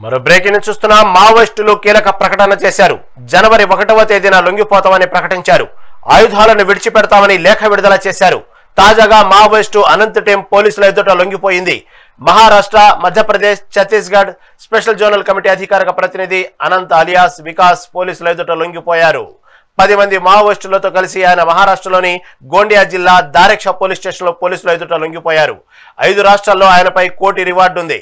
మరో బ్రేకింగ్ చూస్తున్నాం. మావోయిస్టులు కీలక ప్రకటన చేశారు. జనవరి 1వ తేదీన లొంగిపోతామని ప్రకటించారు. ఆయుధాలను విడిచిపెడతామని లేఖ విడుదల చేశారు. తాజాగా మావోయిస్టు అనంత్ టీం పోలీసుల ఎదుట లొంగిపోయింది. Maharashtra, Madhya Pradesh, Chhattisgarh special zonal committee అధికారిక ప్రతినిధి అనంత్ అలియాస్ వికాస్ పోలీసుల ఎదుట లొంగిపోయారు. 10 మంది మావోయిస్టులతో కలిసి ఆయన మహారాష్ట్రలోని గోండియా జిల్లా దారెక్ష పోలీస్ స్టేషన్లో పోలీసుల ఎదుట లొంగిపోయారు. 5 రాష్ట్రాల్లో ఆయనపై కోటి రివార్డు ఉంది.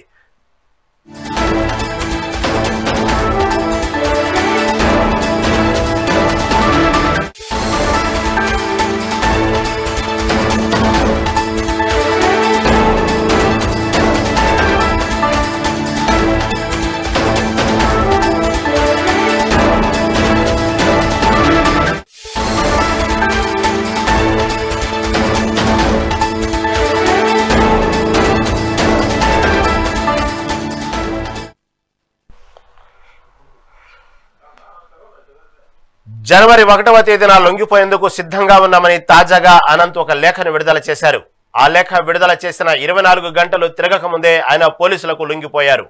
జనవరి 1వ తేదీన లొంగిపోయేందుకు సిద్ధంగా ఉన్నామని తాజాగా అనంత్ ఒక లేఖను విడుదల చేశారు. ఆ లేఖ విడుదల చేసిన 24 గంటలు తిరగక ముందే ఆయన పోలీసులకు లొంగిపోయారు.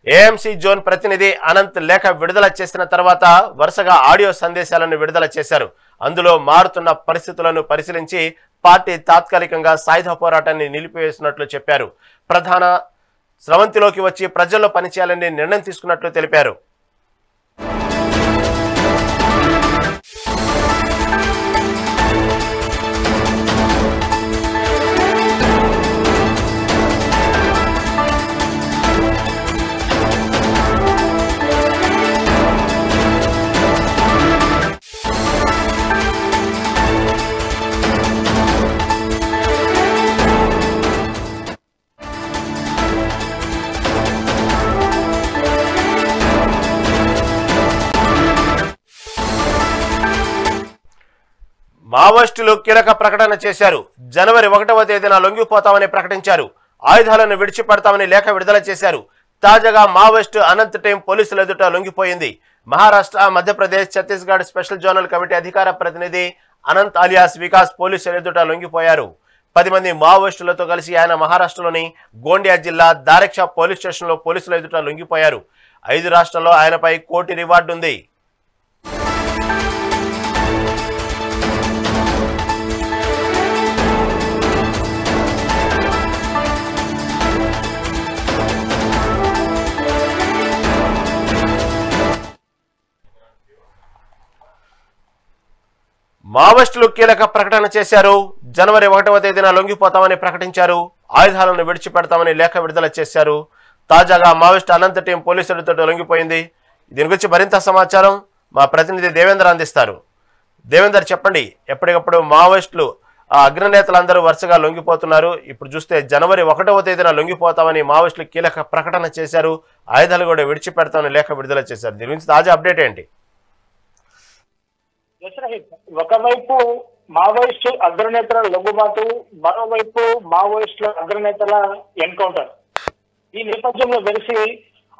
ఏఎంసీ జోన్ ప్రతినిధి అనంత్ లేఖ విడుదల చేసిన తర్వాత వరుసగా ఆడియో సందేశాలను విడుదల చేశారు. అందులో మారుతున్న పరిస్థితులను పరిశీలించి పార్టీ తాత్కాలికంగా సాయుధ పోరాటాన్ని నిలిపివేసినట్లు చెప్పారు. ప్రధాన స్రవంతిలోకి వచ్చి ప్రజల్లో పనిచేయాలని నిర్ణయం తీసుకున్నట్లు తెలిపారు. మావోయిస్టులు కీలక ప్రకటన చేశారు. జనవరి 1వ తేదీన లొంగిపోతామని ప్రకటించారు. ఆయుధాలను విడిచిపెడతామని లేఖ విడుదల చేశారు. తాజాగా మావోయిస్టు అనంత్ టీం పోలీసుల ఎదుట లొంగిపోయింది. Maharashtra, Madhya Pradesh, Chhattisgarh special zonal committee అధికార ప్రతినిధి అనంత్ అలియాస్ వికాస్ పోలీసుల ఎదుట లొంగిపోయారు. 10 మంది మావోయిస్టులతో కలిసి ఆయన మహారాష్ట్రలోని గోండియా జిల్లా దారెక్ష పోలీస్ స్టేషన్లో పోలీసుల ఎదుట లొంగిపోయారు. 5 రాష్ట్రాల్లో ఆయనపై కోటి రివార్డు ఉంది. మావోయిస్టులు కీలక ప్రకటన చేశారు. జనవరి 1వ తేదీన లొంగిపోతామని ప్రకటించారు. ఆయుధాలను విడిచిపెడతామని లేఖ విడుదల చేశారు. తాజాగా మావోయిస్టు అనంత్ టీం పోలీసులతో లొంగిపోయింది. దీని గురించి మరింత సమాచారం మా ప్రతినిధి దేవేందర్ అందిస్తారు. దేవేందర్, చెప్పండి. ఎప్పటికప్పుడు మావోయిస్టులు అగ్రనేతలందరూ వరుసగా లొంగిపోతున్నారు. ఇప్పుడు చూస్తే జనవరి 1వ తేదీన లొంగిపోతామని మావోయిస్టులు కీలక ప్రకటన చేశారు. ఆయుధాలు కూడా విడిచిపెడతామని లేఖ విడుదల చేశారు. దీని గురించి తాజా అప్డేట్ ఏంటి? ఒకవైపు మావోయిస్టు అగ్రనేతల లొంగుబాటు, మరోవైపు మావోయిస్టుల అగ్రనేతల ఎన్కౌంటర్. ఈ నేపథ్యంలో వెలిసి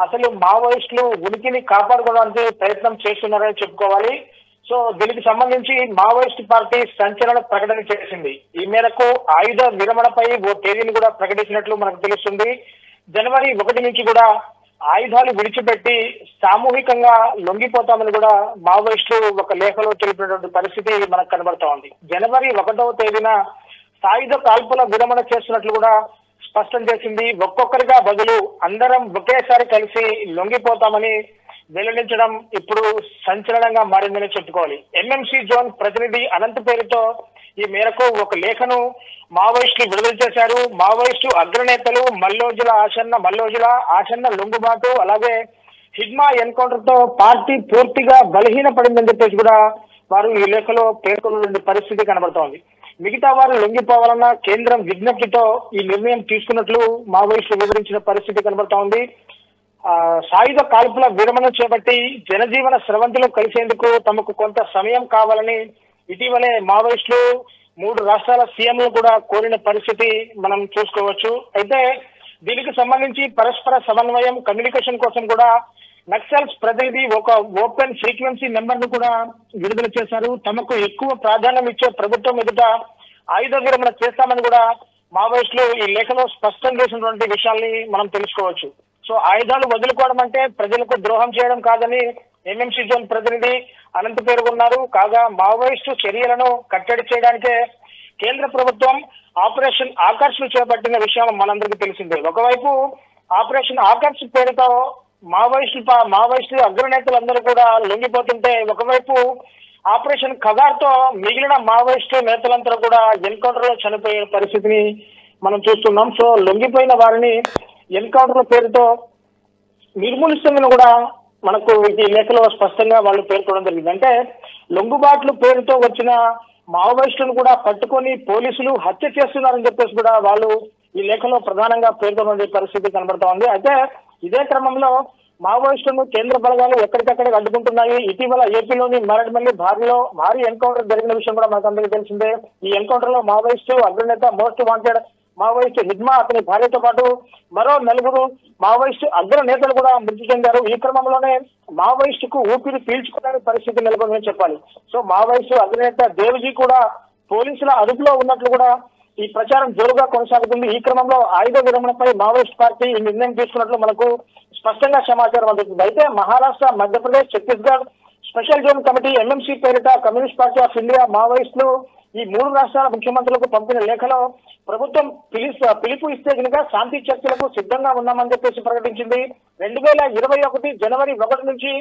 అసలు మావోయిస్టులు ఉనికిని కాపాడుకోవడానికి ప్రయత్నం చేస్తున్నారని చెప్పుకోవాలి. సో దీనికి సంబంధించి మావోయిస్టు పార్టీ సంచలన ప్రకటన చేసింది. ఈ మేరకు ఆయుధ విరమణపై ఓ తేదీని కూడా ప్రకటించినట్లు మనకు తెలుస్తుంది. జనవరి 1 నుంచి కూడా ఆయుధాలు విడిచిపెట్టి సామూహికంగా లొంగిపోతామని కూడా మావోయిస్టులు ఒక లేఖలో తెలిపినటువంటి పరిస్థితి మనకు కనబడతా ఉంది. జనవరి 1వ తేదీన సాయుధ కాల్పుల విరమణ చేస్తున్నట్లు కూడా స్పష్టం చేసింది. ఒక్కొక్కరిగా బదులు అందరం ఒకేసారి కలిసి లొంగిపోతామని వెల్లడించడం ఇప్పుడు సంచలనంగా మారిందని చెప్పుకోవాలి. ఎంఎంసీ జోన్ ప్రతినిధి అనంత్ పేరుతో ఈ మేరకు ఒక లేఖను మావోయిస్టులు విడుదల చేశారు. మావోయిస్టు అగ్రనేతలు మల్లోజుల ఆసన్న లొంగుబాటు, అలాగే హిడ్మా ఎన్కౌంటర్ తో పార్టీ పూర్తిగా బలహీనపడిందని చెప్పేసి కూడా వారు ఈ లేఖలో పేర్కొన్న పరిస్థితి కనబడుతోంది. మిగతా వారు లొంగిపోవాలన్న కేంద్రం విజ్ఞప్తితో ఈ నిర్ణయం తీసుకున్నట్లు మావోయిస్టులు వివరించిన పరిస్థితి కనబడతా ఉంది. సాయుధ కాల్పుల విరమణ చేపట్టి జనజీవన స్రవంతిలో కలిసేందుకు తమకు కొంత సమయం కావాలని ఇటీవలే మావోయిస్టులు 3 రాష్ట్రాల సీఎంలు కూడా కోరిన పరిస్థితి మనం చూసుకోవచ్చు. అయితే దీనికి సంబంధించి పరస్పర సమన్వయం, కమ్యూనికేషన్ కోసం కూడా నక్సల్స్ ప్రతినిధి ఒక ఓపెన్ ఫ్రీక్వెన్సీ నెంబర్ ను కూడా విడుదల చేశారు. తమకు ఎక్కువ ప్రాధాన్యం ఇచ్చే ప్రభుత్వం ఎదుట ఆయుధ విరమణ చేస్తామని కూడా మావోయిస్టులు ఈ లేఖలో స్పష్టం చేసినటువంటి విషయాల్ని మనం తెలుసుకోవచ్చు. సో ఆయుధాలు వదులుకోవడం అంటే ప్రజలకు ద్రోహం చేయడం కాదని ఎంఎంసీ జోన్ ప్రతినిధి అనంత్ పేర్కొన్నారు. కాగా మావోయిస్టు చర్యలను కట్టడి చేయడానికే కేంద్ర ప్రభుత్వం ఆపరేషన్ ఆకర్ష్ చేపట్టిన విషయం మనందరికీ తెలిసిందే. ఒకవైపు ఆపరేషన్ ఆకర్ష్ పేరుతో మావోయిస్టు అగ్రనేతలందరూ కూడా లొంగిపోతుంటే, ఒకవైపు ఆపరేషన్ ఖగార్ తో మిగిలిన మావోయిస్టు నేతలంతా కూడా ఎన్కౌంటర్ లో చనిపోయే పరిస్థితిని మనం చూస్తున్నాం. సో లొంగిపోయిన వారిని ఎన్కౌంటర్ పేరుతో నిర్మూలిస్తుందని కూడా మనకు ఈ లేఖలో స్పష్టంగా వాళ్ళు పేర్కొనడం జరిగింది. అంటే లొంగుబాట్లు పేరుతో వచ్చిన మావోయిస్టులను కూడా పట్టుకొని పోలీసులు హత్య చేస్తున్నారని చెప్పేసి కూడా వాళ్ళు ఈ లేఖలో ప్రధానంగా పేర్కొనే పరిస్థితి కనబడతా ఉంది. అయితే ఇదే క్రమంలో మావోయిస్టులను కేంద్ర బలగాలు ఎక్కడికక్కడ అడ్డుకుంటున్నాయి. ఇటీవల ఏపీలోని మరడిమల్లి భారీ ఎన్కౌంటర్ జరిగిన విషయం కూడా మనకు అందరికీ తెలిసిందే. ఈ ఎన్కౌంటర్ లో మావోయిస్టు అగ్రనేత మోస్ట్ వాంటెడ్ మావోయిస్టు హిడ్మా అతని భార్యతో పాటు మరో 4 మావోయిస్టు అగ్రనేతలు కూడా మృతి చెందారు. ఈ క్రమంలోనే మావోయిస్టుకు ఊపిరి పీల్చుకోవడానికి పరిస్థితి నెలకొందని చెప్పాలి. సో మావోయిస్టు అగ్రనేత దేవ్జీ కూడా పోలీసుల అదుపులో ఉన్నట్లు కూడా ఈ ప్రచారం జోరుగా కొనసాగుతుంది. ఈ క్రమంలో ఆయుధ విరమణపై మావోయిస్ట్ పార్టీ ఈ నిర్ణయం తీసుకున్నట్లు మనకు స్పష్టంగా సమాచారం అందుతుంది. అయితే Maharashtra, Madhya Pradesh, Chhattisgarh special zone committee MMC పేరిట కమ్యూనిస్ట్ పార్టీ ఆఫ్ ఇండియా మావోయిస్టులు ఈ 3 రాష్ట్రాల ముఖ్యమంత్రులకు పంపిన లేఖలో ప్రభుత్వం పిలుపు ఇస్తే కనుక శాంతి చర్చలకు సిద్ధంగా ఉన్నామని చెప్పేసి ప్రకటించింది. 2021 జనవరి 1 నుంచి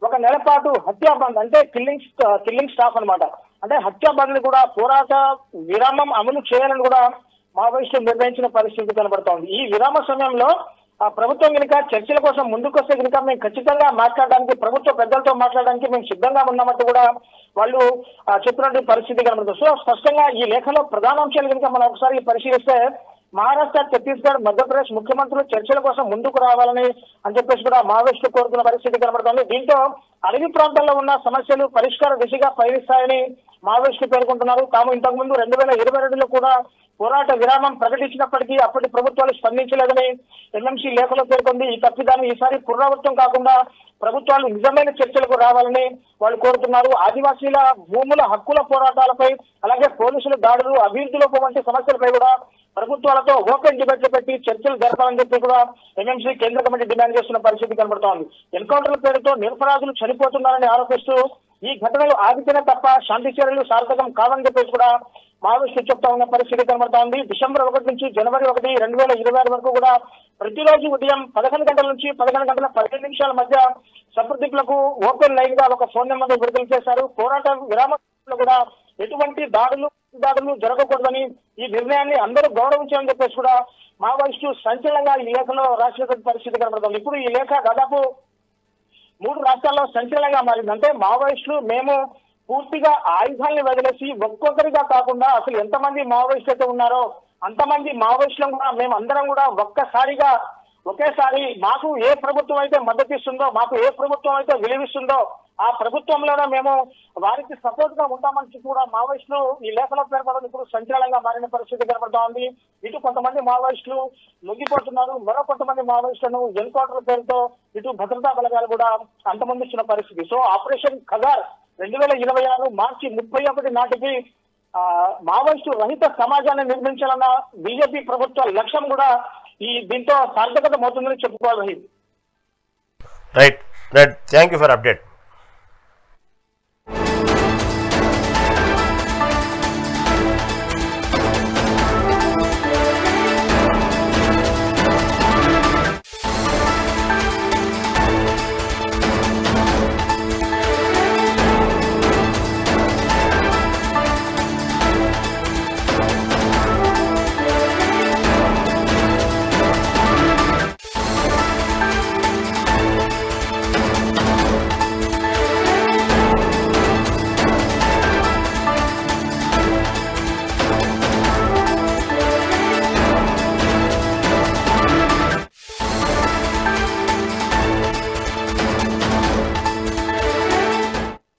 1 నెల పాటు హత్యా బంద్ అంటే కిల్లింగ్ స్టాప్ అన్నమాట. అంటే హత్యా బంద్ ని కూడా పోరాట విరామం అమలు చేయాలని కూడా మావోయిస్టులు నిర్ణయించిన పరిస్థితి కనబడుతోంది. ఈ విరామ సమయంలో ఆ ప్రభుత్వం కనుక చర్చల కోసం ముందుకొస్తే కనుక మేము ఖచ్చితంగా మాట్లాడడానికి, ప్రభుత్వ పెద్దలతో మాట్లాడడానికి మేము సిద్ధంగా ఉన్నామంటూ కూడా వాళ్ళు చెప్పినటువంటి పరిస్థితి కనబడుతుంది. సో స్పష్టంగా ఈ లేఖలో ప్రధాన అంశాలు కనుక మనం ఒకసారి పరిశీలిస్తే, మహారాష్ట్ర, ఛత్తీస్గఢ్, మధ్యప్రదేశ్ ముఖ్యమంత్రులు చర్చల కోసం ముందుకు రావాలని అని చెప్పేసి కూడా మావోయిస్టులు కోరుతున్న పరిస్థితి కనబడుతోంది. దీంతో అడవి ప్రాంతాల్లో ఉన్న సమస్యలు పరిష్కార దిశగా పయనిస్తాయని మావోయిస్టులు పేర్కొంటున్నారు. తాము ఇంతకుముందు 2022లో కూడా పోరాట విరామం ప్రకటించినప్పటికీ అప్పటి ప్రభుత్వాలు స్పందించలేదని ఎంఎంసీ లేఖలో పేర్కొంది. ఈ తప్పిదాన్ని ఈసారి పునరావృతం కాకుండా ప్రభుత్వాలు నిజమైన చర్చలకు రావాలని వాళ్ళు కోరుతున్నారు. ఆదివాసీల భూముల హక్కుల పోరాటాలపై, అలాగే పోలీసుల దాడులు, అభివృద్ధి లోపం వంటి సమస్యలపై కూడా ప్రభుత్వాలతో ఓపెన్ డిబేట్లు పెట్టి చర్చలు జరపాలని చెప్పి కూడా ఎంఎంసీ కేంద్ర కమిటీ డిమాండ్ చేస్తున్న పరిస్థితి కనబడుతోంది. ఎన్కౌంటర్ల పేరుతో నిరపరాధులు చనిపోతున్నారని ఆరోపిస్తూ ఈ ఘటనలు ఆగితేనే తప్ప శాంతి చర్యలు సార్థకం కావని చెప్పేసి కూడా మావోయిస్టులు చెప్తా ఉన్న పరిస్థితి కనబడుతోంది. డిసెంబర్ 1 నుంచి జనవరి 1, 2026 వరకు కూడా ప్రతిరోజు ఉదయం 11 గంటల నుంచి 11 గంటల 15 నిమిషాల మధ్య సంప్రదింపులకు ఓపెన్ లైన్ గా ఒక ఫోన్ నెంబర్ విడుదల చేశారు. పోరాట విరామంలో కూడా ఎటువంటి దాడులు జరగకూడదని, ఈ నిర్ణయాన్ని అందరూ గౌరవించాలని చెప్పేసి కూడా మావోయిస్టు సంచలనంగా ఈ లేఖలో రాసినటువంటి పరిస్థితి కనబడుతుంది. ఇప్పుడు ఈ లేఖ దాదాపు 3 రాష్ట్రాల్లో సంచలనంగా మారింది. అంటే మావోయిస్టులు మేము పూర్తిగా ఆయుధాలను వదిలేసి ఒక్కొక్కరిగా కాకుండా అసలు ఎంతమంది మావోయిస్టులు అయితే ఉన్నారో అంతమంది మావోయిస్టులను కూడా మేము అందరం కూడా ఒకేసారి మాకు ఏ ప్రభుత్వం అయితే మద్దతు ఇస్తుందో, మాకు ఏ ప్రభుత్వం అయితే విలువిస్తుందో ఆ ప్రభుత్వంలోనే మేము వారికి సపోర్ట్ గా ఉంటామని కూడా మావోయిస్టులు ఈ లేఖలో పేర్కొనడం ఇప్పుడు సంచలనంగా మారిన పరిస్థితి కనబడతా ఉంది. ఇటు కొంతమంది మావోయిస్టులు లొంగిపోతున్నారు, మరో కొంతమంది మావోయిస్టులను ఎన్కౌంటర్ పేరుతో ఇటు భద్రతా బలగాలు కూడా అంతమందిస్తున్న పరిస్థితి. సో ఆపరేషన్ ఖగార్ 2026 మార్చి 31 నాటికి మావోయిస్టు రహిత సమాజాన్ని నిర్మించాలన్న బీజేపీ ప్రభుత్వ లక్ష్యం కూడా దీంతో సార్థకత అవుతుందని చెప్పుకోవాలి. Right, thank you for update.